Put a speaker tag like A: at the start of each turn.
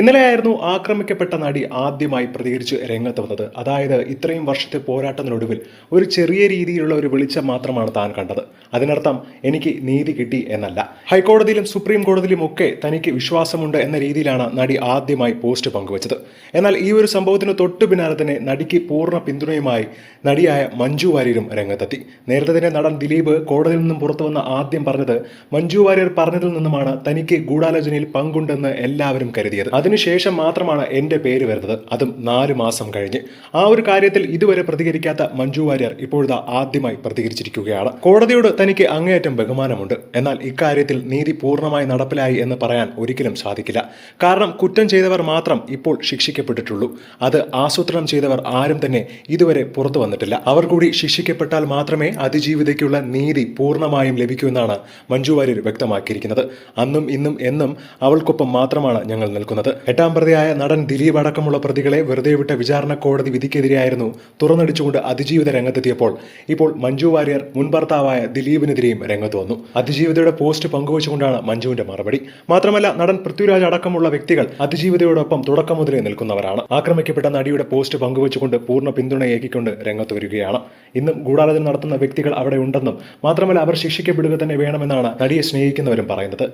A: ഇന്നലെയായിരുന്നു ആക്രമിക്കപ്പെട്ട നടി ആദ്യമായി പ്രതികരിച്ച് രംഗത്ത് വന്നത്. അതായത് ഇത്രയും വർഷത്തെ പോരാട്ടത്തിനൊടുവിൽ ഒരു ചെറിയ രീതിയിലുള്ള ഒരു വെളിച്ചം മാത്രമാണ് താൻ കണ്ടത്. അതിനർത്ഥം എനിക്ക് നീതി കിട്ടി എന്നല്ല. ഹൈക്കോടതിയിലും സുപ്രീം കോടതിയിലും ഒക്കെ തനിക്ക് വിശ്വാസമുണ്ട് എന്ന രീതിയിലാണ് നടി ആദ്യമായി പോസ്റ്റ് പങ്കുവച്ചത്. എന്നാൽ ഈ ഒരു സംഭവത്തിന് തൊട്ടു പിന്നാലെ തന്നെ നടിക്ക് പൂർണ്ണ പിന്തുണയുമായി നടിയായ മഞ്ജു വാര്യരും രംഗത്തെത്തി. നേരത്തെ തന്നെ നടൻ ദിലീപ് കോടതിയിൽ നിന്നും പുറത്തു വന്ന ആദ്യം പറഞ്ഞത് മഞ്ജു വാര്യർ പറഞ്ഞതിൽ നിന്നുമാണ് തനിക്ക് ഗൂഢാലോചനയിൽ പങ്കുണ്ടെന്ന് എല്ലാവരും കരുതിയത്. അതിനുശേഷം മാത്രമാണ് എന്റെ പേര് വരുന്നത്, അതും 4 മാസം കഴിഞ്ഞ്. ആ ഒരു കാര്യത്തിൽ ഇതുവരെ പ്രതികരിക്കാത്ത മഞ്ജു വാര്യർ ഇപ്പോഴത്തെ ആദ്യമായി പ്രതികരിച്ചിരിക്കുകയാണ്. കോടതിയോട് തനിക്ക് അങ്ങേയറ്റം ബഹുമാനമുണ്ട്. എന്നാൽ ഇക്കാര്യത്തിൽ നീതി പൂർണ്ണമായി നടപ്പിലായി എന്ന് പറയാൻ ഒരിക്കലും സാധിക്കില്ല. കാരണം കുറ്റം ചെയ്തവർ മാത്രം ഇപ്പോൾ ശിക്ഷിക്കപ്പെട്ടിട്ടുള്ളൂ. അത് ആസൂത്രണം ചെയ്തവർ ആരും തന്നെ ഇതുവരെ പുറത്തു വന്നിട്ടില്ല. അവർ കൂടി ശിക്ഷിക്കപ്പെട്ടാൽ മാത്രമേ അതിജീവിതയ്ക്കുള്ള നീതി പൂർണ്ണമായും ലഭിക്കൂ എന്നാണ് മഞ്ജു വാര്യർ വ്യക്തമാക്കിയിരിക്കുന്നത്. അന്നും ഇന്നും എന്നും അവൾക്കൊപ്പം മാത്രമാണ് ഞങ്ങൾ നിൽക്കുന്നത്. 8ാം പ്രതിയായ നടൻ ദിലീപ് അടക്കമുള്ള പ്രതികളെ വെറുതെ വിട്ട വിചാരണ കോടതി വിധിക്കെതിരെയായിരുന്നു തുറന്നടിച്ചുകൊണ്ട് അതിജീവിത രംഗത്തെത്തിയപ്പോൾ ഇപ്പോൾ മഞ്ജു വാര്യർ മുൻ ഭർത്താവായ ദിലീപിനെതിരെയും രംഗത്ത് വന്നു. അതിജീവിതയുടെ പോസ്റ്റ് പങ്കുവച്ചുകൊണ്ടാണ് മഞ്ജുവിന്റെ മറുപടി. മാത്രമല്ല നടൻ പൃഥ്വിരാജ് അടക്കമുള്ള വ്യക്തികൾ അതിജീവിതയോടൊപ്പം തുടക്കം മുതലേ നിൽക്കുന്നവരാണ്. ആക്രമിക്കപ്പെട്ട നടിയുടെ പോസ്റ്റ് പങ്കുവച്ചുകൊണ്ട് പൂർണ്ണ പിന്തുണ ഏകിക്കൊണ്ട് രംഗത്ത് വരികയാണ്. ഇന്നും ഗൂഢാലോചന നടത്തുന്ന വ്യക്തികൾ അവിടെ ഉണ്ടെന്നും മാത്രമല്ല അവർ ശിക്ഷിക്കപ്പെടുക തന്നെ വേണമെന്നാണ് നടിയെ സ്നേഹിക്കുന്നവരും പറയുന്നത്.